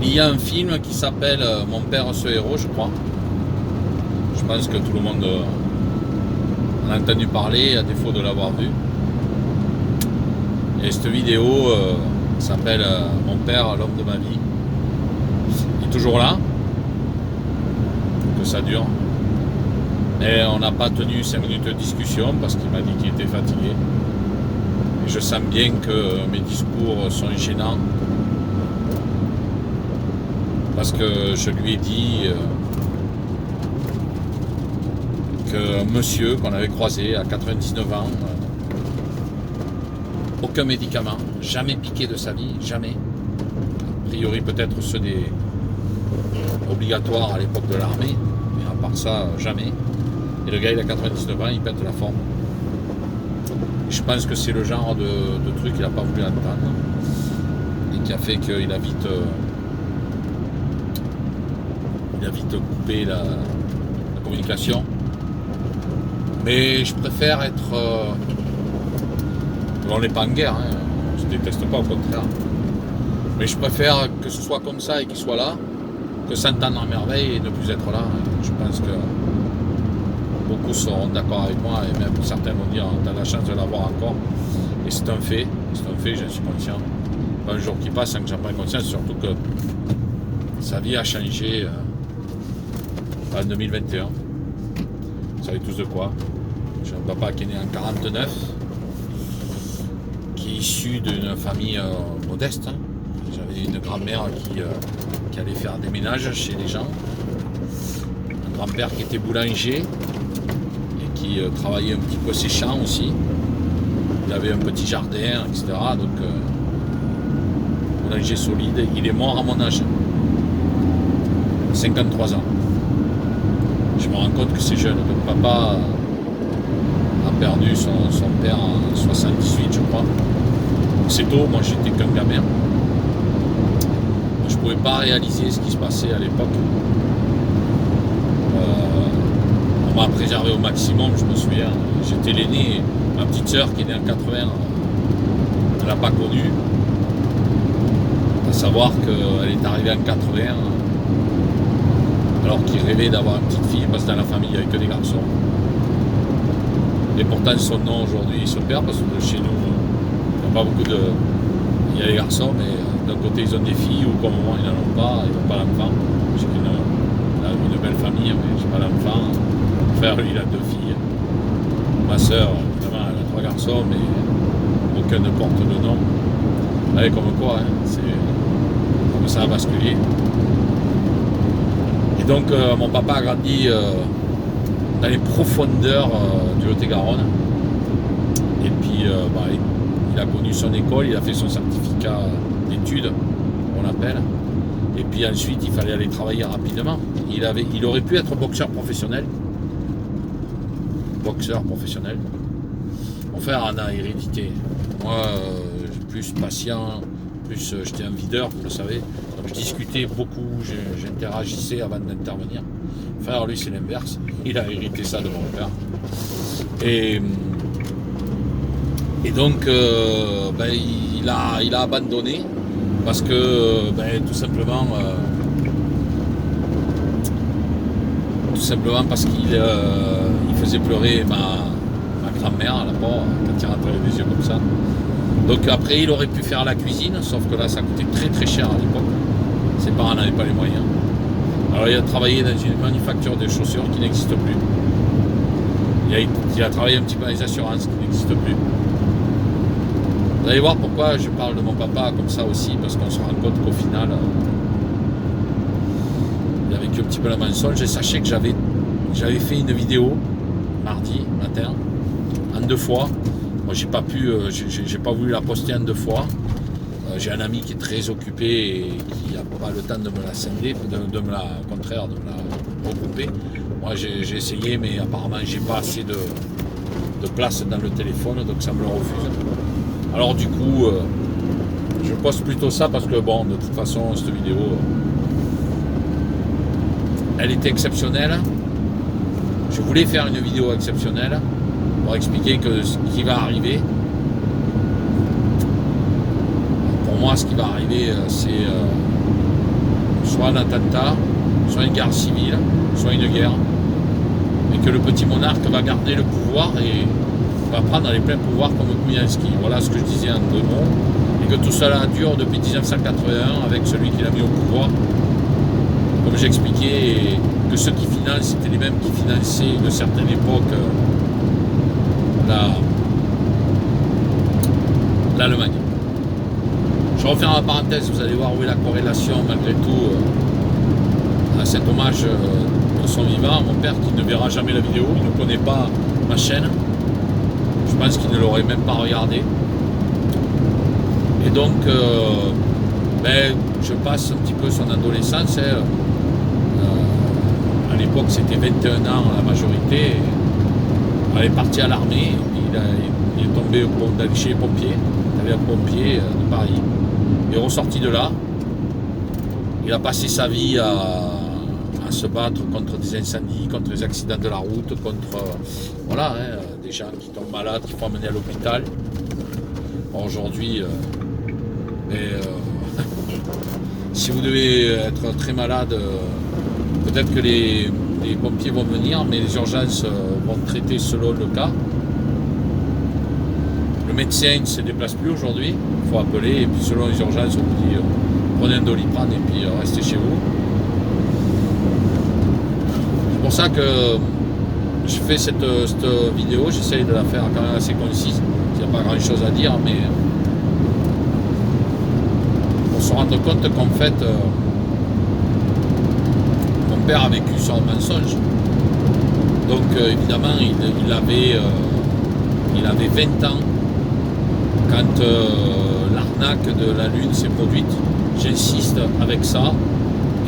Il y a un film qui s'appelle Mon père ce héros, je crois. Je pense que tout le monde en a entendu parler, à défaut de l'avoir vu. Et cette vidéo s'appelle Mon père, l'homme de ma vie. Il est toujours là, que ça dure. Et on n'a pas tenu 5 minutes de discussion parce qu'il m'a dit qu'il était fatigué. Et je sens bien que mes discours sont gênants. Parce que je lui ai dit qu'un monsieur qu'on avait croisé à 99 ans, aucun médicament, jamais piqué de sa vie, jamais. A priori peut-être ceux des obligatoires à l'époque de l'armée, mais à part ça, jamais. Et le gars il a 99 ans, il pète la forme. Je pense que c'est le genre de truc qu'il n'a pas voulu entendre et qui a fait qu'il a vite coupé la communication. Mais je préfère être... on n'est pas en guerre, hein, on se déteste pas, au contraire. Mais je préfère que ce soit comme ça et qu'il soit là, que s'entendre en merveille et ne plus être là. Je pense que beaucoup seront d'accord avec moi et même certains vont dire t'as la chance de l'avoir encore. Et c'est un fait, j'en suis conscient. Pas un jour qui passe sans que j'en prenne conscience, surtout que sa vie a changé en 2021. Vous savez tous de quoi. J'ai un papa qui est né en 49, qui est issu d'une famille modeste. Hein. J'avais une grand-mère qui allait faire des ménages chez les gens. Un grand-père qui était boulanger et qui travaillait un petit peu ses champs aussi. Il avait un petit jardin, etc. Donc, boulanger solide. Il est mort à mon âge, 53 ans. Je me rends compte que c'est jeune. Donc, papa a perdu son père en 78, je crois. C'est tôt, moi j'étais qu'un gamin. Je ne pouvais pas réaliser ce qui se passait à l'époque. On m'a préservé au maximum, je me souviens. J'étais l'aîné, ma petite sœur qui est née en 80, elle n'a pas connu. À savoir qu'elle est arrivée en 80, alors qu'il rêvait d'avoir une petite fille, parce que dans la famille il n'y avait que des garçons. Et pourtant son nom aujourd'hui il se perd, parce que chez nous, il n'y a pas beaucoup de... Il y a des garçons, mais d'un côté ils ont des filles, ou comme moi ils n'en ont pas, ils n'ont pas l'enfant. J'ai une belle famille, mais je n'ai pas l'enfant. Mon frère lui il a 2 filles. Ma soeur, évidemment, elle a 3 garçons, mais aucun ne porte de nom. Vous voyez comme quoi, hein, c'est comme ça a basculé. Et donc mon papa a grandi dans les profondeurs du Lot-et-Garonne. Et puis il a connu son école, il a fait son certificat d'études, on l'appelle. Et puis ensuite il fallait aller travailler rapidement. Il aurait pu être boxeur professionnel. Mon frère en a hérédité. Moi, plus patient, plus j'étais un videur, vous le savez. Donc je discutais beaucoup, j'interagissais avant d'intervenir. Mon frère, lui, c'est l'inverse. Il a hérité ça de mon père. Et donc, il a abandonné parce que, tout simplement parce qu'il faisait pleurer ma grand-mère, la pauvre, quand il rentrait les yeux comme ça. Donc après, il aurait pu faire la cuisine, sauf que là, ça coûtait très très cher à l'époque. Ses parents n'avaient pas les moyens. Alors il a travaillé dans une manufacture de chaussures qui n'existe plus. Il a travaillé un petit peu dans les assurances qui n'existent plus. Vous allez voir pourquoi je parle de mon papa comme ça aussi, parce qu'on se rend compte qu'au final, il a vécu un petit peu la mensonge. Et sachez que j'avais fait une vidéo mardi matin, en 2 fois. Moi j'ai pas voulu la poster en 2 fois. J'ai un ami qui est très occupé et qui n'a pas le temps de me la scinder, de me la regrouper. Moi j'ai essayé, mais apparemment j'ai pas assez de place dans le téléphone, donc ça me le refuse. Alors du coup, je poste plutôt ça parce que bon, de toute façon, cette vidéo, elle était exceptionnelle. Je voulais faire une vidéo exceptionnelle pour expliquer que ce qui va arriver, pour moi, ce qui va arriver, c'est soit un attentat, soit une guerre civile, soit une guerre, et que le petit monarque va garder le pouvoir et va prendre les pleins pouvoirs comme Koumiansky. Voilà ce que je disais en 2 mots, et que tout cela dure depuis 1981 avec celui qui l'a mis au pouvoir. Comme j'expliquais, et que ceux qui financent, c'était les mêmes qui finançaient de certaines époques l'Allemagne. Je referme la parenthèse, vous allez voir où est la corrélation malgré tout à cet hommage de son vivant. Mon père qui ne verra jamais la vidéo, il ne connaît pas ma chaîne, je pense qu'il ne l'aurait même pas regardé. Et donc je passe un petit peu son adolescence. À l'époque c'était 21 ans la majorité. Il est parti à l'armée, il est tombé d'aller chez les pompiers, d'aller à pompier de Paris. Il est ressorti de là. Il a passé sa vie à se battre contre des incendies, contre les accidents de la route, contre des gens qui tombent malades, qui faut amener à l'hôpital. Aujourd'hui, si vous devez être très malade, peut-être que les pompiers vont venir, mais les urgences vont traiter selon le cas. Le médecin ne se déplace plus aujourd'hui, il faut appeler, et puis selon les urgences, on vous dit prenez un Doliprane et puis restez chez vous. C'est pour ça que je fais cette vidéo, j'essaye de la faire quand même assez concise, il n'y a pas grand chose à dire, mais pour se rendre compte qu'en fait, mon père a vécu sur un mensonge. Donc évidemment, il avait 20 ans quand l'arnaque de la Lune s'est produite. J'insiste avec ça.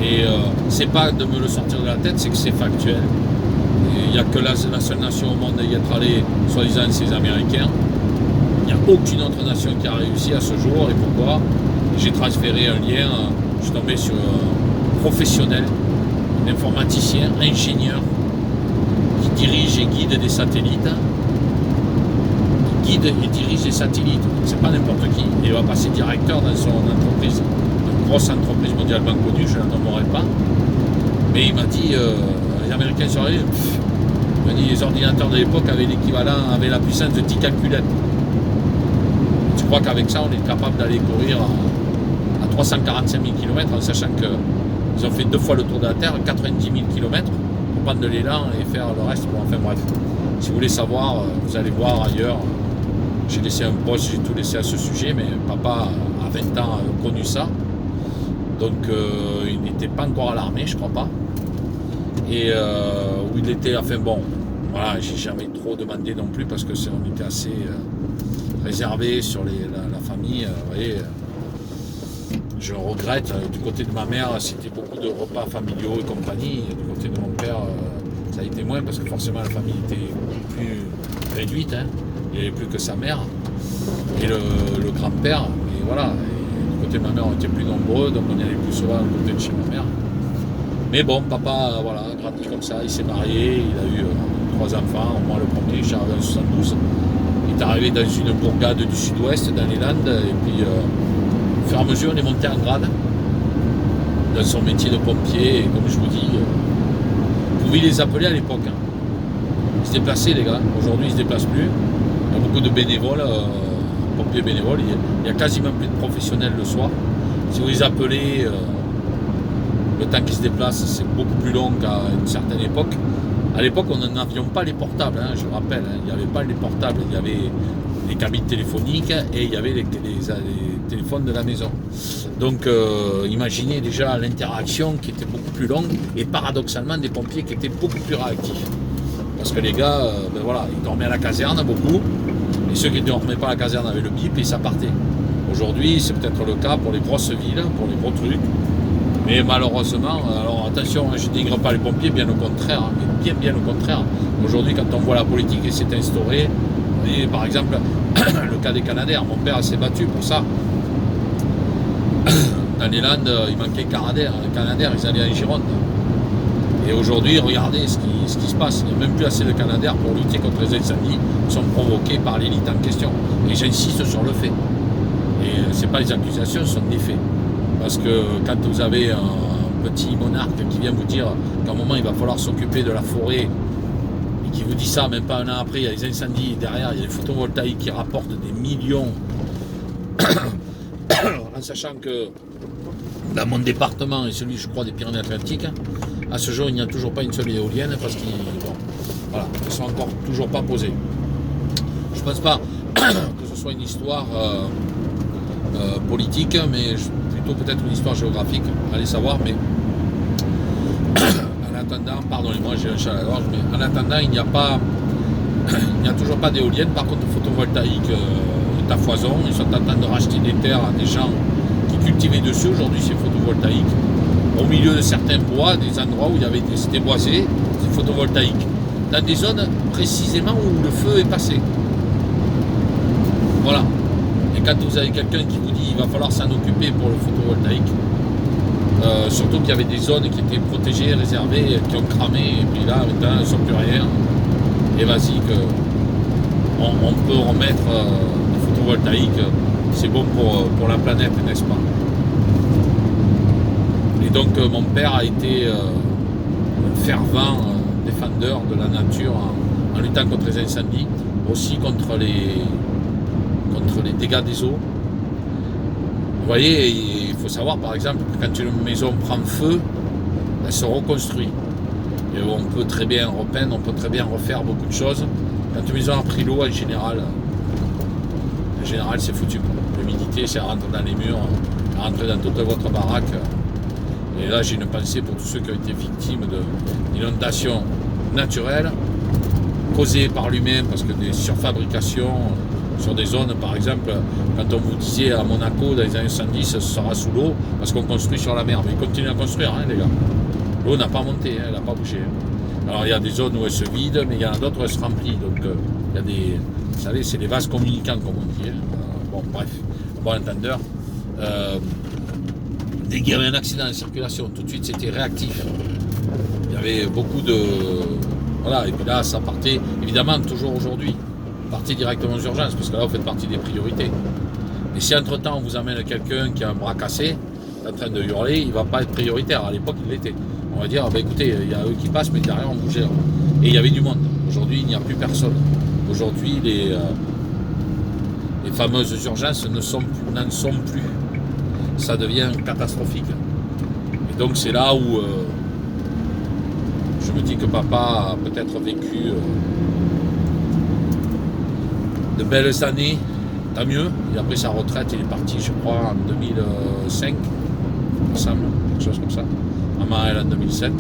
Et c'est pas de me le sortir de la tête, c'est que c'est factuel. Il n'y a que la seule nation au monde à y être allée, soi-disant, c'est les Américains. Il n'y a aucune autre nation qui a réussi à ce jour. Et pourquoi? J'ai transféré un lien, je suis tombé sur un professionnel, un informaticien, ingénieur, qui dirige et guide des satellites. Guide et dirige des satellites. C'est pas n'importe qui. Il va passer directeur dans son entreprise. Une grosse entreprise mondialement connue, je ne la nommerai pas. Mais il m'a dit, les Américains sont arrivés, il m'a dit, les ordinateurs de l'époque avaient l'équivalent, avaient la puissance de 10 calculettes. Tu crois qu'avec ça, on est capable d'aller courir à 345 000 km, en sachant qu'ils ont fait 2 fois le tour de la Terre, 90 000 km, pour prendre de l'élan et faire le reste. Bon, enfin bref, si vous voulez savoir, vous allez voir ailleurs. J'ai laissé un post, j'ai tout laissé à ce sujet, mais papa, à 20 ans, a connu ça. Donc, il n'était pas encore à l'armée, je crois pas. Et où il était, enfin bon, voilà, j'ai jamais trop demandé non plus, parce que on était assez réservé sur la famille, vous voyez. Je regrette, du côté de ma mère, c'était beaucoup de repas familiaux et compagnie. Et du côté de mon père, ça a été moins, parce que forcément la famille était plus réduite, hein. Il n'y avait plus que sa mère et le grand-père. Et voilà, et du côté de ma mère, on était plus nombreux, donc on y allait plus souvent du côté de chez ma mère. Mais bon, papa, voilà, grandi comme ça, il s'est marié, il a eu 3 enfants, moi le premier, je suis arrivé en 72. Il est arrivé dans une bourgade du sud-ouest, dans les Landes, et puis au fur et à mesure, on est monté en grade dans son métier de pompier, et comme je vous dis, vous pouviez les appeler à l'époque. Hein. Ils se déplaçaient, les gars, aujourd'hui ils ne se déplacent plus. Il y a beaucoup de bénévoles, pompiers bénévoles, il n'y a quasiment plus de professionnels le soir. Si vous les appelez, le temps qu'ils se déplacent, c'est beaucoup plus long qu'à une certaine époque. À l'époque, on n'avions pas les portables, hein, je rappelle, hein, il n'y avait pas les portables, il y avait les cabines téléphoniques et il y avait les téléphones de la maison. Donc imaginez déjà l'interaction qui était beaucoup plus longue et paradoxalement des pompiers qui étaient beaucoup plus réactifs. Parce que les gars, voilà, ils dormaient à la caserne beaucoup, et ceux qui ne dormaient pas à la caserne avaient le bip et ça partait. Aujourd'hui, c'est peut-être le cas pour les grosses villes, pour les gros trucs, mais malheureusement, alors attention, je ne dénigre pas les pompiers, bien au contraire, mais bien au contraire. Aujourd'hui, quand on voit la politique qui s'est instaurée, et par exemple, le cas des Canadaires, mon père s'est battu pour ça. Dans les Landes, il manquait Canadaires, ils allaient en Gironde. Et aujourd'hui, regardez ce qui se passe. Il n'y a même plus assez de Canadaires pour lutter contre les incendies qui sont provoqués par l'élite en question. Et j'insiste sur le fait. Et ce n'est pas les accusations, ce sont des faits. Parce que quand vous avez un petit monarque qui vient vous dire qu'à un moment il va falloir s'occuper de la forêt et qui vous dit ça, même pas un an après, il y a des incendies et derrière, il y a des photovoltaïques qui rapportent des millions en sachant que dans mon département et celui, je crois, des Pyrénées-Atlantiques, à ce jour, il n'y a toujours pas une seule éolienne parce qu'ils ne sont encore toujours pas posés. Je ne pense pas que ce soit une histoire politique, mais plutôt peut-être une histoire géographique, allez savoir, mais en attendant, pardonnez-moi, j'ai un chat à la gorge, mais en attendant, il n'y a toujours pas d'éolienne. Par contre, le photovoltaïque est à foison. Ils sont en train de racheter des terres à des gens qui cultivaient dessus. Aujourd'hui, c'est photovoltaïque. Au milieu de certains bois, des endroits où c'était boisé, c'est photovoltaïque. Dans des zones précisément où le feu est passé. Voilà. Et quand vous avez quelqu'un qui vous dit qu'il va falloir s'en occuper pour le photovoltaïque, surtout qu'il y avait des zones qui étaient protégées, réservées, qui ont cramé, et puis là, maintenant, elles ne sont plus rien. Et vas-y, on peut remettre le photovoltaïque, c'est bon pour la planète, n'est-ce pas? Et donc, mon père a été un fervent défendeur de la nature en luttant contre les incendies, aussi contre les dégâts des eaux. Vous voyez, il faut savoir par exemple que quand une maison prend feu, elle se reconstruit. Et on peut très bien repeindre, on peut très bien refaire beaucoup de choses. Quand une maison a pris l'eau, en général c'est foutu. L'humidité, ça rentre dans les murs, ça rentre dans toute votre baraque. Et là, j'ai une pensée pour tous ceux qui ont été victimes d'inondations naturelles, causées par l'humain, parce que des surfabrications sur des zones, par exemple, quand on vous disait à Monaco, dans les années 70, ce sera sous l'eau, parce qu'on construit sur la mer. Mais ils continuent à construire, hein, les gars. L'eau n'a pas monté, hein, elle n'a pas bougé. Alors, il y a des zones où elle se vide, mais il y en a d'autres où elle se remplit. Donc, il y a des... Vous savez, c'est des vases communicants, comme on dit. Hein. Bon, bref, bon entendeur. Dès qu'il y avait un accident de circulation, tout de suite, c'était réactif. Il y avait beaucoup de... Voilà, et puis là, ça partait, évidemment, toujours aujourd'hui, partait directement aux urgences, parce que là, vous faites partie des priorités. Et si entre-temps, on vous amène quelqu'un qui a un bras cassé, en train de hurler, il ne va pas être prioritaire. À l'époque, il l'était. On va dire, bah, écoutez, il y a eux qui passent, mais derrière, on vous gère. Et il y avait du monde. Aujourd'hui, il n'y a plus personne. Aujourd'hui, les fameuses urgences n'en sont plus. Ça devient catastrophique. Et donc, c'est là où je me dis que papa a peut-être vécu de belles années, tant mieux. Il a pris sa retraite, il est parti, je crois, en 2005, il me semble, quelque chose comme ça. Maman, elle, en 2007.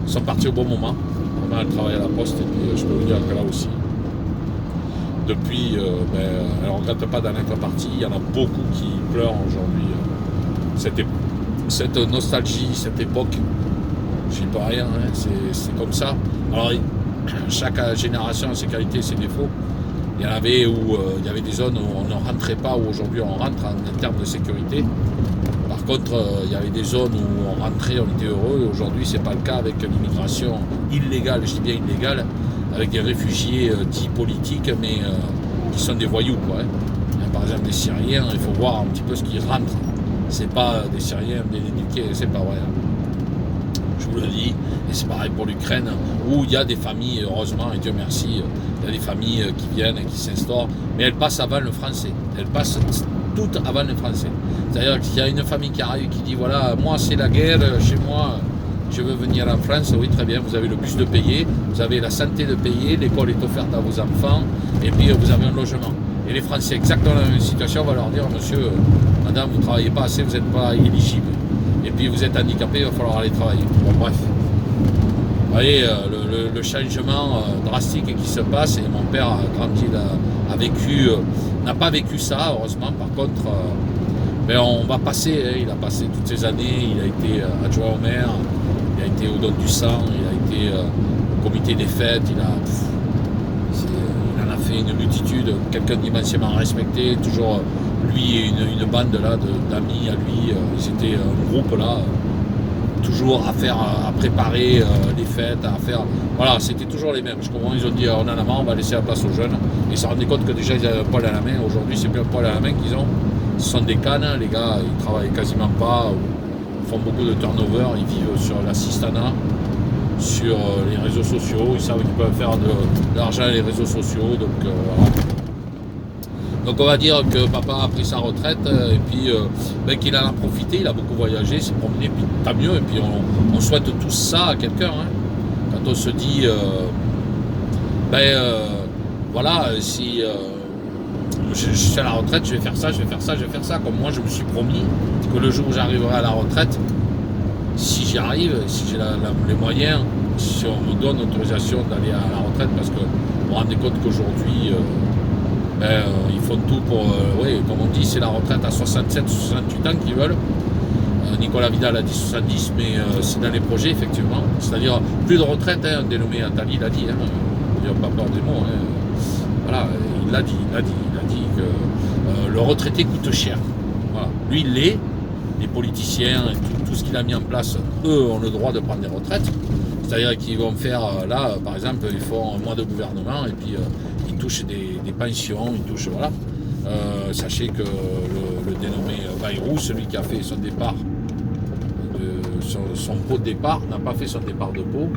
Ils sont partis au bon moment. Maman, elle travaille à la poste, et puis je peux vous dire que là aussi, depuis, elle ne regrette pas d'en être partie. Il y en a beaucoup qui pleurent aujourd'hui. Cette nostalgie, cette époque, j'y peux rien, hein, c'est comme ça. Alors, chaque génération a ses qualités et ses défauts. Il y en avait où il y avait des zones où on ne rentrait pas, où aujourd'hui on rentre en termes de sécurité. Par contre, il y avait des zones où on rentrait, on était heureux. Aujourd'hui, ce n'est pas le cas avec l'immigration illégale, je dis bien illégale, avec des réfugiés dits politiques, mais qui sont des voyous, quoi. Hein. Par exemple, des Syriens, il faut voir un petit peu ce qui rentre. C'est pas des Syriens bien éduqués, c'est pas vrai. Je vous le dis, et c'est pareil pour l'Ukraine, où il y a des familles, heureusement, et Dieu merci, il y a des familles qui viennent et qui s'instaurent, mais elles passent avant le français. Elles passent toutes avant le français. C'est-à-dire qu'il y a une famille qui arrive qui dit, voilà, moi c'est la guerre, chez moi, je veux venir en France, oui très bien, vous avez le bus de payer, vous avez la santé de payer, l'école est offerte à vos enfants, et puis vous avez un logement. Et les Français, exactement dans la même situation, on va leur dire, monsieur, madame, vous ne travaillez pas assez, vous n'êtes pas éligible. Et puis vous êtes handicapé, il va falloir aller travailler. Bon, bref. Vous voyez, le changement drastique qui se passe, et mon père, quand il a vécu, n'a pas vécu ça, heureusement. Par contre, on va passer, hein, il a passé toutes ces années, il a été adjoint au maire, il a été au don du sang, il a été au comité des fêtes, il en a fait une multitude, quelqu'un d'immensément respecté, toujours lui et une bande là d'amis à lui, ils étaient un groupe là, toujours à préparer les fêtes, à faire, voilà, c'était toujours les mêmes. Je comprends, ils ont dit on en a marre, on va laisser la place aux jeunes, et ils se rendaient compte que déjà ils avaient un poil à la main. Aujourd'hui c'est plus un poil à la main qu'ils ont, ce sont des cannes, les gars, ils travaillent quasiment pas, font beaucoup de turnover, ils vivent sur l'assistanat, sur les réseaux sociaux, ils savent qu'ils peuvent faire de l'argent avec les réseaux sociaux, donc voilà. Donc on va dire que papa a pris sa retraite et puis qu'il en a profité, il a beaucoup voyagé, s'est promené, puis tant mieux, et puis on souhaite tous ça à quelqu'un. Hein. Quand on se dit, voilà, si je suis à la retraite, je vais faire ça, je vais faire ça, je vais faire ça, comme moi je me suis promis que le jour où j'arriverai à la retraite, si j'y arrive, si j'ai les moyens, si on me donne l'autorisation d'aller à la retraite, parce que vous vous rendez compte qu'aujourd'hui, ils font tout pour, comme on dit, c'est la retraite à 67, 68 ans qu'ils veulent. Nicolas Vidal a dit 70, mais c'est dans les projets, effectivement. C'est-à-dire, plus de retraite, hein, dénommé Attali l'a dit, hein, il n'a pas peur des mots. Hein. Voilà, il l'a dit que le retraité coûte cher. Voilà. Lui, il l'est. Les politiciens et tout ce qu'il a mis en place, eux, ont le droit de prendre des retraites. C'est-à-dire qu'ils vont faire, là, par exemple, ils font un mois de gouvernement et puis ils touchent des pensions, ils touchent, voilà. Sachez que le dénommé Bayrou, celui qui a fait son départ, son pot de départ, n'a pas fait son départ de pot.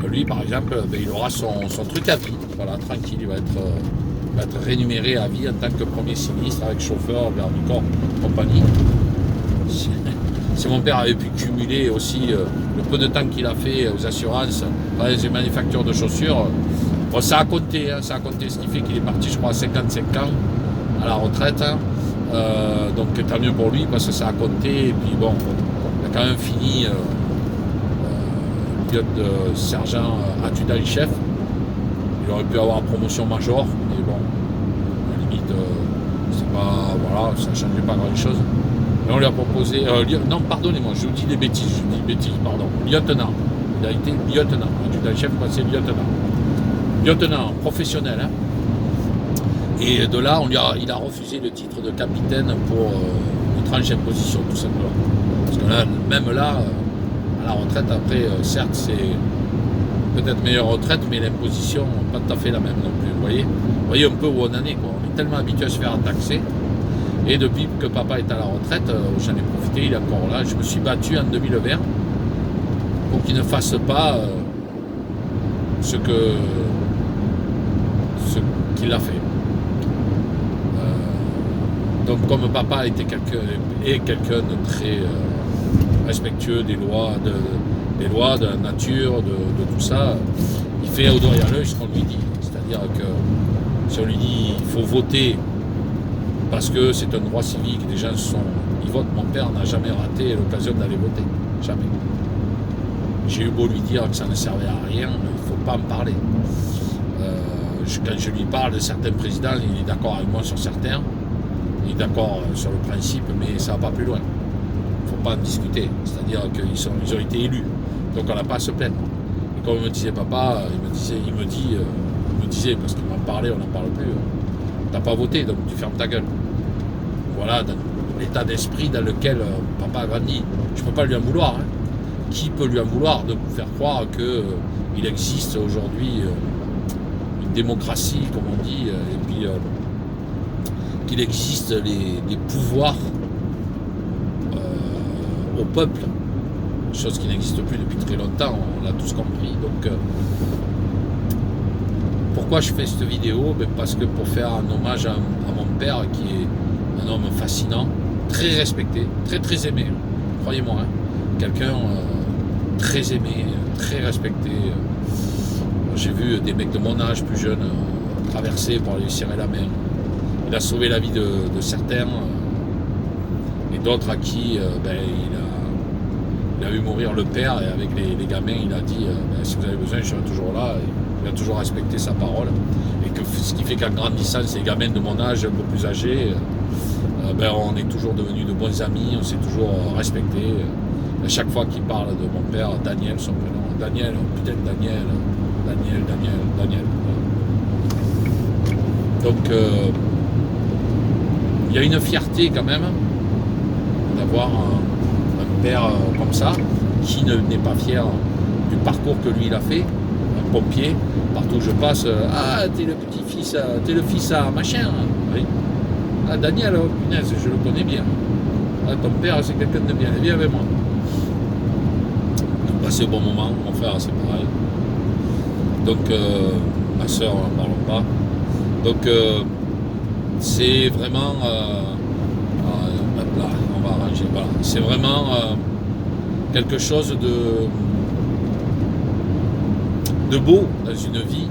Lui, par exemple, il aura son truc à vie. Voilà, tranquille, il va être rémunéré à vie en tant que premier sinistre avec chauffeur, vermicor, compagnie. Si mon père avait pu cumuler aussi le peu de temps qu'il a fait aux assurances, dans les manufactures de chaussures, bon, ça a compté, ce qui fait qu'il est parti, je crois, à 55 ans à la retraite. Donc tant mieux pour lui, parce que ça a compté. Et puis bon, il a quand même fini sergent adjudant-chef. Il aurait pu avoir promotion major, mais bon, à la limite, c'est pas, voilà, ça ne changeait pas grand-chose. Et on lui a proposé, non, pardonnez-moi, je vous dis des bêtises, pardon, lieutenant. Il a été lieutenant, adjudant-chef, c'est lieutenant professionnel. Hein. Et de là, il a refusé le titre de capitaine pour une tranche d'imposition, tout simplement. Parce que là, même là, à la retraite, après, certes, c'est peut-être meilleure retraite, mais l'imposition, pas tout à fait la même non plus. Vous voyez un peu où on en est, quoi. On est tellement habitué à se faire taxer. Et depuis que papa est à la retraite, j'en ai profité, il est encore là. Je me suis battu en 2020 pour qu'il ne fasse pas ce qu'il a fait. Donc comme papa était quelqu'un de très respectueux des lois, de la nature, de tout ça, il fait au doigt et à l'œil ce qu'on lui dit. C'est-à-dire que si on lui dit il faut voter parce que c'est un droit civique, les gens ils votent, mon père n'a jamais raté l'occasion d'aller voter. Jamais. J'ai eu beau lui dire que ça ne servait à rien, il ne faut pas en parler. Quand je lui parle de certains présidents, il est d'accord avec moi sur certains. Il est d'accord sur le principe, mais ça ne va pas plus loin. Il ne faut pas en discuter. C'est-à-dire qu'ils ont été élus. Donc on n'a pas à se plaindre. Et comme me disait papa, il me disait, parce qu'il m'en parlait, on n'en parle plus, t'as pas voté, donc tu fermes ta gueule. Voilà dans l'état d'esprit dans lequel papa a grandi. Je ne peux pas lui en vouloir. Hein. Qui peut lui en vouloir de vous faire croire qu'il existe aujourd'hui une démocratie, comme on dit, et puis qu'il existe les pouvoirs au peuple, chose qui n'existe plus depuis très longtemps, on l'a tous compris. Donc pourquoi je fais cette vidéo? Parce que pour faire un hommage à mon père, qui est un homme fascinant, très respecté, très très aimé, croyez-moi, hein, quelqu'un très aimé, très respecté. J'ai vu des mecs de mon âge, plus jeunes, traverser pour aller lui serrer la main. Il a sauvé la vie de certains et d'autres à qui il a vu mourir le père, et avec les gamins, il a dit si vous avez besoin, je serai toujours là. Et il a toujours respecté sa parole. Et ce qui fait qu'en grandissant, ces gamins de mon âge, un peu plus âgés, on est toujours devenus de bons amis, on s'est toujours respectés. À chaque fois qu'il parle de mon père, Daniel, son prénom, Daniel, putain Daniel. Donc il y a une fierté quand même d'avoir un père comme ça, qui n'est pas fier du parcours que lui il a fait, un pompier, partout où je passe, t'es le petit-fils, t'es le fils à machin, oui. Daniel, punaise, je le connais bien. Ton père c'est quelqu'un de bien, viens avec moi. passé au bon moment. Mon frère, c'est pareil. Donc, ma soeur, n'en parlons pas. Donc, c'est vraiment... là, on va arranger. Voilà. C'est vraiment quelque chose de beau dans une vie.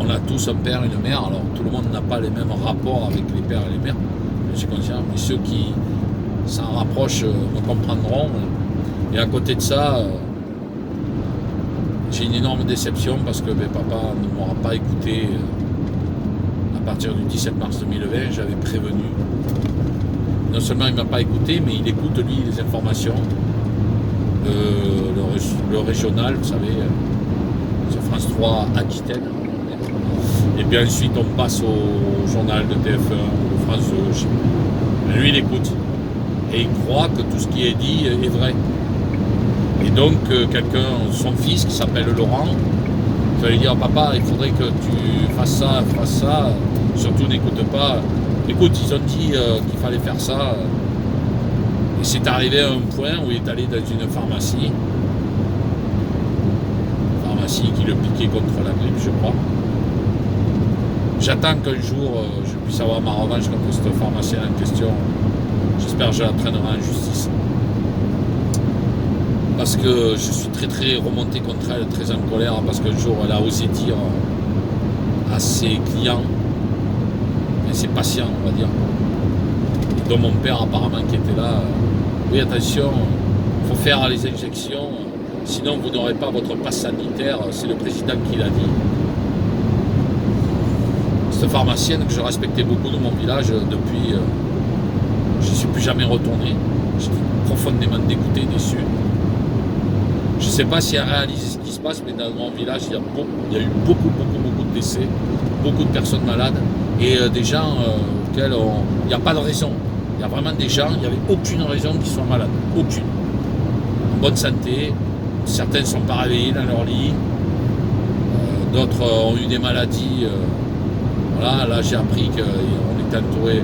On a tous un père et une mère. Alors, tout le monde n'a pas les mêmes rapports avec les pères et les mères. Je suis conscient. Mais ceux qui s'en rapprochent me comprendront. Et à côté de ça... j'ai une énorme déception parce que papa ne m'aura pas écouté à partir du 17 mars 2020, j'avais prévenu. Non seulement il ne m'a pas écouté, mais il écoute lui les informations, le régional, vous savez, sur France 3 Aquitaine. Et puis ensuite on passe au journal de TF1, de France 2. Lui il écoute. Et il croit que tout ce qui est dit est vrai. Et donc, son fils qui s'appelle Laurent, va lui dire papa, il faudrait que tu fasses ça, surtout n'écoute pas. Écoute, ils ont dit qu'il fallait faire ça. Et c'est arrivé à un point où il est allé dans une pharmacie qui le piquait contre la grippe, je crois. J'attends qu'un jour je puisse avoir ma revanche contre cette pharmacienne en question. J'espère que je la traînerai en justice. Parce que je suis très très remonté contre elle, très en colère, parce qu'un jour elle a osé dire à ses clients, et ses patients on va dire, dont mon père apparemment qui était là, oui attention, il faut faire les injections, sinon vous n'aurez pas votre passe sanitaire, c'est le président qui l'a dit. Cette pharmacienne que je respectais beaucoup dans mon village, depuis, je ne suis plus jamais retourné, j'étais profondément dégoûté, déçu. Je ne sais pas si elle réalise ce qui se passe, mais dans mon village, il y a eu beaucoup de décès, beaucoup de personnes malades, et des gens auxquels il n'y a pas de raison. Il y a vraiment des gens, il n'y avait aucune raison qu'ils soient malades, aucune. En bonne santé, certains ne sont pas réveillés dans leur lit, d'autres ont eu des maladies. Voilà, là j'ai appris qu'on était entouré,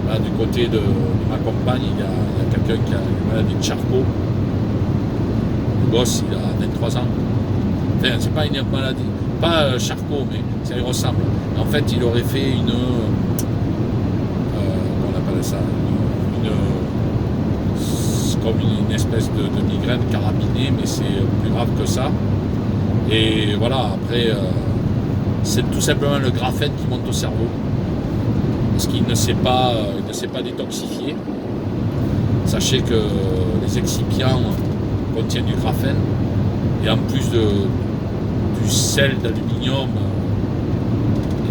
là, du côté de ma compagne, il y a quelqu'un qui a une maladie de Charcot. Le gosse, il a 23 ans. Enfin, c'est pas une maladie, pas Charcot, mais ça lui ressemble. En fait, il aurait fait on appelle ça, c'est comme une espèce de migraine carabinée, mais c'est plus grave que ça. Et voilà, après, c'est tout simplement le graphène qui monte au cerveau, parce qu'il ne sait pas détoxifier. Sachez que les excipients contiennent du graphène, et en plus du sel d'aluminium,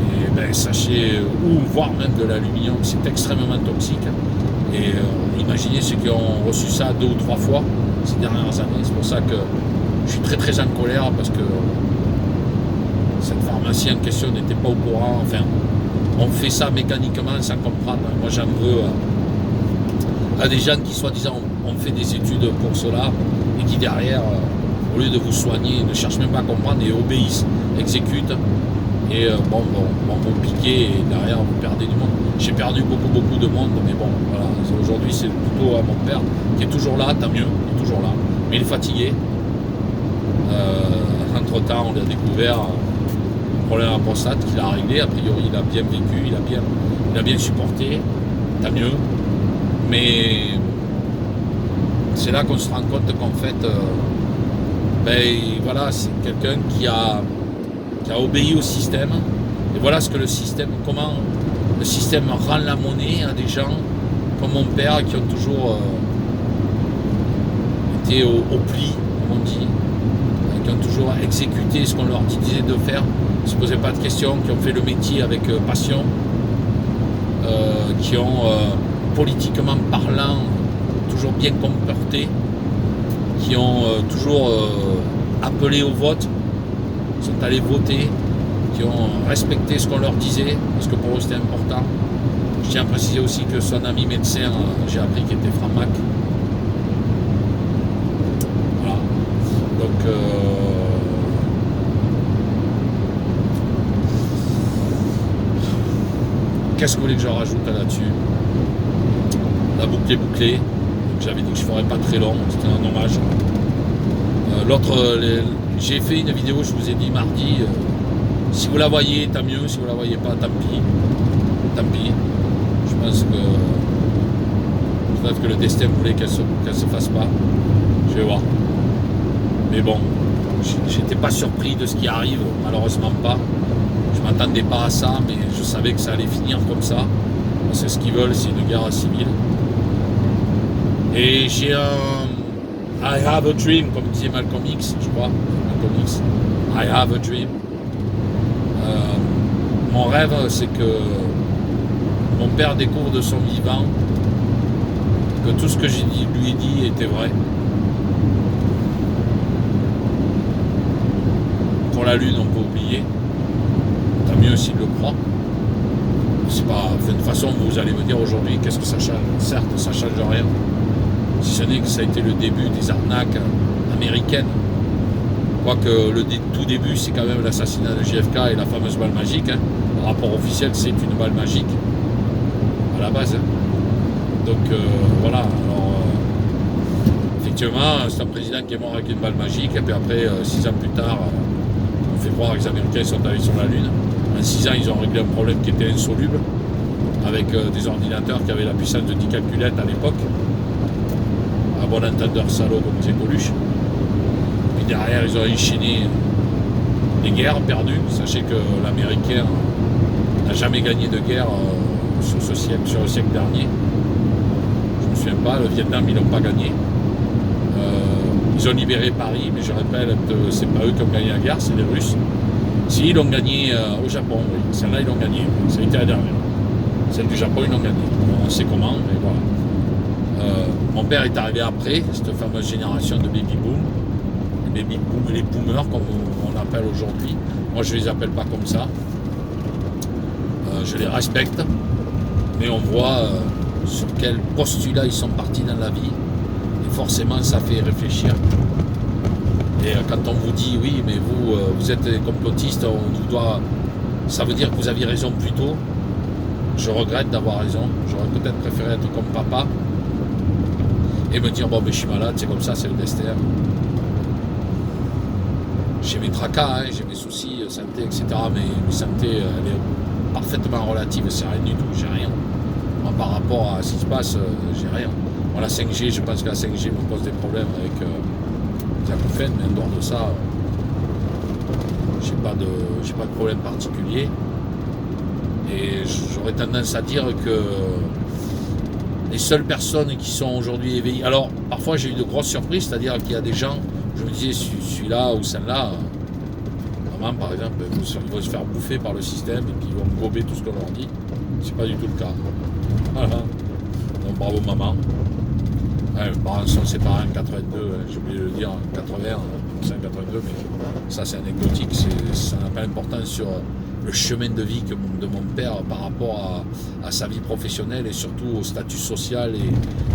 et ben, sachez, ou voire même de l'aluminium, c'est extrêmement toxique. Et imaginez ceux qui ont reçu ça 2 ou 3 fois ces dernières années. C'est pour ça que je suis très très en colère, parce que cette pharmacie en question n'était pas au courant. Enfin, on fait ça mécaniquement sans comprendre. Moi j'en veux à des gens qui soi-disant ont fait des études pour cela, et qui derrière, au lieu de vous soigner, ne cherchent même pas à comprendre et obéissent, exécutent, et vont piquer, et derrière vous perdez du monde. J'ai perdu beaucoup de monde, mais bon, voilà, aujourd'hui c'est plutôt mon père qui est toujours là, tant mieux, il est toujours là, mais il est fatigué. Entre temps, on a découvert un problème à la prostate qu'il a réglé, a priori il a bien vécu, il a bien supporté, tant mieux, mais c'est là qu'on se rend compte qu'en fait, voilà, c'est quelqu'un qui a obéi au système. Et voilà ce que comment le système rend la monnaie à des gens comme mon père, qui ont toujours été au pli, comme on dit, qui ont toujours exécuté ce qu'on leur disait de faire, ne se posaient pas de questions, qui ont fait le métier avec passion, qui ont politiquement parlant toujours bien comporté, qui ont toujours appelé au vote, sont allés voter, qui ont respecté ce qu'on leur disait, parce que pour eux c'était important. Je tiens à préciser aussi que son ami médecin, j'ai appris qu'il était franc-mac. Voilà. Donc, qu'est-ce que vous voulez que je rajoute là-dessus? La boucle est bouclée. J'avais dit que je ne ferais pas très long, c'était un hommage. J'ai fait une vidéo, je vous ai dit mardi, si vous la voyez, tant mieux, si vous la voyez pas, tant pis. Tant pis. Je pense que peut-être que le destin voulait qu'elle se fasse pas. Je vais voir. Mais bon, j'étais pas surpris de ce qui arrive, malheureusement pas. Je m'attendais pas à ça, mais je savais que ça allait finir comme ça. C'est ce qu'ils veulent, c'est une guerre civile. Et j'ai I have a dream, comme disait Malcolm X, je crois. Malcolm X. I have a dream. Mon rêve, c'est que mon père découvre de son vivant que tout ce que lui ai dit était vrai. Pour la Lune, on peut oublier. Tant mieux s'il le croit. C'est pas. De toute façon, vous allez me dire aujourd'hui, qu'est-ce que ça change? Certes, ça change rien. Si ce n'est que ça a été le début des arnaques américaines. Quoique le tout début, c'est quand même l'assassinat de JFK et la fameuse balle magique. Hein. Le rapport officiel, c'est une balle magique. À la base. Hein. Donc voilà. Alors, effectivement, c'est un président qui est mort avec une balle magique. Et puis après, 6 ans plus tard, on fait croire que les Américains sont allés sur la Lune. En 6 ans, ils ont réglé un problème qui était insoluble. Avec des ordinateurs qui avaient la puissance de 10 calculettes à l'époque. À bon entendeur salaud comme disait Coluche. Puis derrière, ils ont enchaîné les guerres perdues. Sachez que l'Américain n'a jamais gagné de guerre sur le siècle dernier. Je ne me souviens pas, le Vietnam, ils n'ont pas gagné. Ils ont libéré Paris, mais je répète, c'est pas eux qui ont gagné la guerre, c'est les Russes. Si, ils l'ont gagné au Japon, oui. Celle-là, ils l'ont gagné. Ça a été la dernière. Celle du Japon, ils l'ont gagné. On sait comment, mais voilà. Mon père est arrivé après, cette fameuse génération de baby-boom. Les baby-boom, les boomers, comme on appelle aujourd'hui. Moi, je ne les appelle pas comme ça. Je les respecte. Mais on voit sur quel postulat ils sont partis dans la vie. Et forcément, ça fait réfléchir. Et quand on vous dit, oui, mais vous êtes des complotistes, ça veut dire que vous aviez raison plus tôt. Je regrette d'avoir raison. J'aurais peut-être préféré être comme papa. Et me dire, bon, mais je suis malade, c'est comme ça, c'est le destin. J'ai mes tracas, hein, j'ai mes soucis, santé, etc. Mais ma santé, elle est parfaitement relative, c'est rien du tout, j'ai rien. Moi, par rapport à ce qui se passe, j'ai rien. Bon, la 5G, je pense que la 5G me pose des problèmes avec les acouphènes, mais en dehors de ça, j'ai pas de problème particulier. Et j'aurais tendance à dire que les seules personnes qui sont aujourd'hui éveillées... Alors, parfois, j'ai eu de grosses surprises, c'est-à-dire qu'il y a des gens, je me disais, celui-là ou celle-là, maman, par exemple, ils vont se faire bouffer par le système et puis ils vont gober tout ce qu'on leur dit. C'est pas du tout le cas. Voilà. Donc, bravo, maman. Ouais, mes parents sont séparés en 82, j'ai oublié de le dire, en 80, c'est en 82, mais ça, c'est anecdotique, ça n'a pas d'importance sur le chemin de vie de mon père par rapport à sa vie professionnelle et surtout au statut social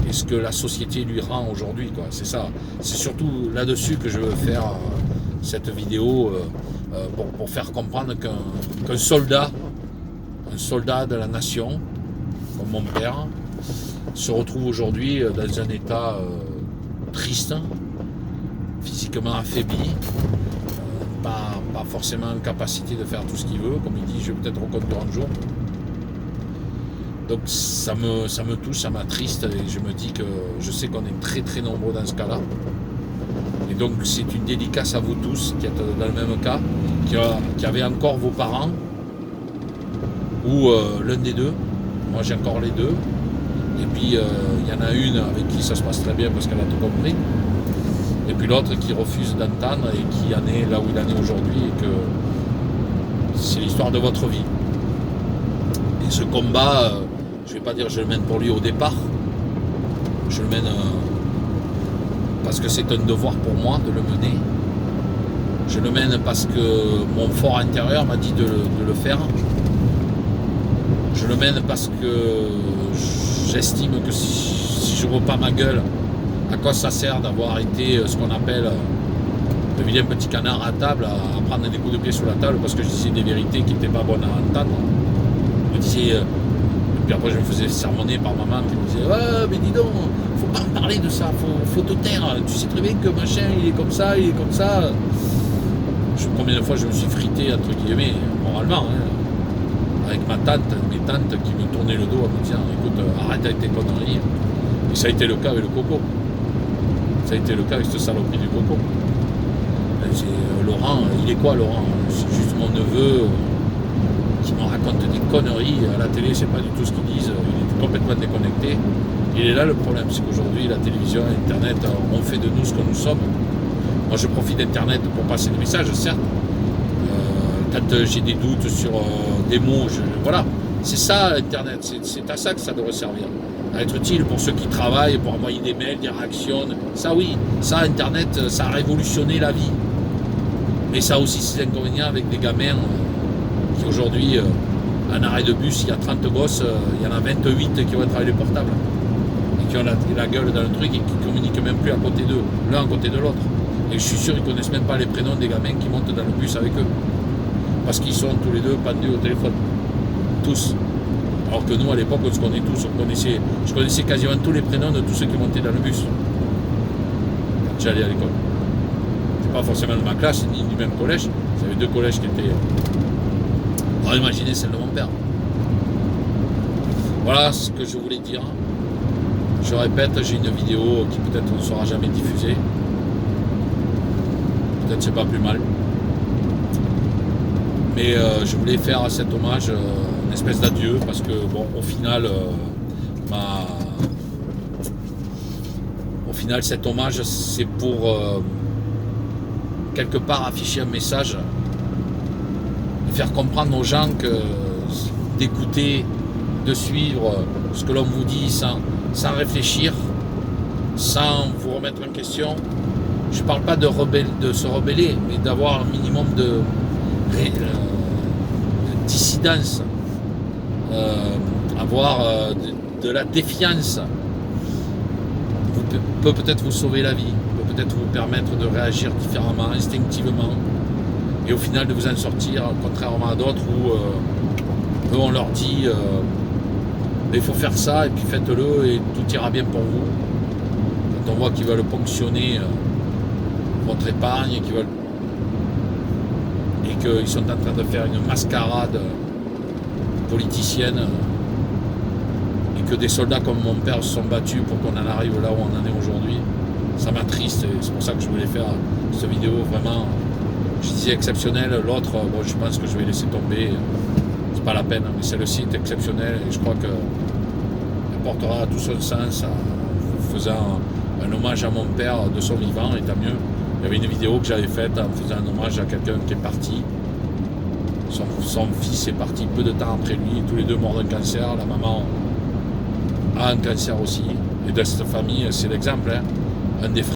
et ce que la société lui rend aujourd'hui, quoi. C'est ça. C'est surtout là-dessus que je veux faire cette vidéo pour faire comprendre qu'un soldat de la nation, comme mon père, se retrouve aujourd'hui dans un état triste, physiquement affaibli, pas forcément en capacité de faire tout ce qu'il veut, comme il dit, je vais peut-être reconduire un jour. Donc ça me touche, ça m'attriste et je me dis que je sais qu'on est très très nombreux dans ce cas-là. Et donc c'est une dédicace à vous tous qui êtes dans le même cas, qui avez encore vos parents ou l'un des deux. Moi j'ai encore les deux. Et puis il y en a une avec qui ça se passe très bien parce qu'elle a tout compris. Et puis l'autre qui refuse d'entendre et qui en est là où il en est aujourd'hui et que c'est l'histoire de votre vie. Et ce combat, je ne vais pas dire que je le mène pour lui au départ, je le mène parce que c'est un devoir pour moi de le mener. Je le mène parce que mon fort intérieur m'a dit de le faire. Je le mène parce que j'estime que si je ne vois pas ma gueule, à quoi ça sert d'avoir été ce qu'on appelle le vilain petit canard à table, à prendre des coups de pied sur la table parce que je disais des vérités qui n'étaient pas bonnes à entendre. Je me disais, et puis après je me faisais sermonner par maman qui me disait « Ouais, mais dis donc, faut pas en parler de ça, faut te taire. Tu sais très bien que machin, il est comme ça, il est comme ça. Combien de fois je me suis frité, entre guillemets, moralement, hein, avec mes tantes qui me tournaient le dos en me disant écoute, arrête avec tes conneries. Et ça a été le cas avec le coco. Ça a été le cas avec cette saloperie du coco. Laurent, il est quoi Laurent? C'est juste mon neveu qui me raconte des conneries. À la télé, c'est pas du tout ce qu'ils disent. Il est complètement déconnecté. Il est là le problème, c'est qu'aujourd'hui, la télévision, Internet, ont fait de nous ce que nous sommes. Moi, je profite d'Internet pour passer des messages, certes. Quand j'ai des doutes sur des mots, voilà. C'est ça, Internet. C'est à ça que ça devrait servir. À être utile pour ceux qui travaillent, pour envoyer des mails, des réactions. Ça, oui. Ça, Internet, ça a révolutionné la vie. Mais ça a aussi ses inconvénients avec des gamins qui, aujourd'hui, en arrêt de bus, il y a 30 gosses, il y en a 28 qui vont être avec les portables. Et qui ont la gueule dans le truc et qui ne communiquent même plus à côté d'eux, l'un à côté de l'autre. Et je suis sûr qu'ils ne connaissent même pas les prénoms des gamins qui montent dans le bus avec eux. Parce qu'ils sont tous les deux pendus au téléphone. Tous. Alors que nous, à l'époque, on se connaît tous. Je connaissais quasiment tous les prénoms de tous ceux qui montaient dans le bus. Quand j'allais à l'école. C'est pas forcément de ma classe, ni du même collège. J'avais 2 collèges qui étaient... Alors imaginez celle de mon père. Voilà ce que je voulais dire. Je répète, j'ai une vidéo qui peut-être ne sera jamais diffusée. Peut-être c'est pas plus mal. Mais je voulais faire cet hommage, une espèce d'adieu, parce que bon, au final, cet hommage, c'est pour quelque part afficher un message et faire comprendre aux gens que d'écouter, de suivre ce que l'on vous dit sans réfléchir, sans vous remettre en question. Je ne parle pas de se rebeller, mais d'avoir un minimum de dissidence, avoir de la défiance peut peut-être vous sauver la vie, peut peut-être vous permettre de réagir différemment, instinctivement, et au final de vous en sortir, contrairement à d'autres où eux on leur dit il faut faire ça et puis faites-le et tout ira bien pour vous. Quand on voit qu'ils veulent ponctionner votre épargne et qu'ils sont en train de faire une mascarade politicienne et que des soldats comme mon père se sont battus pour qu'on en arrive là où on en est aujourd'hui, ça m'attriste et c'est pour ça que je voulais faire cette vidéo vraiment, je disais exceptionnelle, l'autre, bon, je pense que je vais laisser tomber, c'est pas la peine, mais celle-ci est exceptionnelle et je crois qu'elle portera tout son sens en faisant un hommage à mon père de son vivant, et tant mieux. Il y avait une vidéo que j'avais faite en faisant un hommage à quelqu'un qui est parti. Son fils est parti peu de temps après lui, tous les deux morts d'un cancer. La maman a un cancer aussi. Et de cette famille, c'est l'exemple. Hein. Un des frères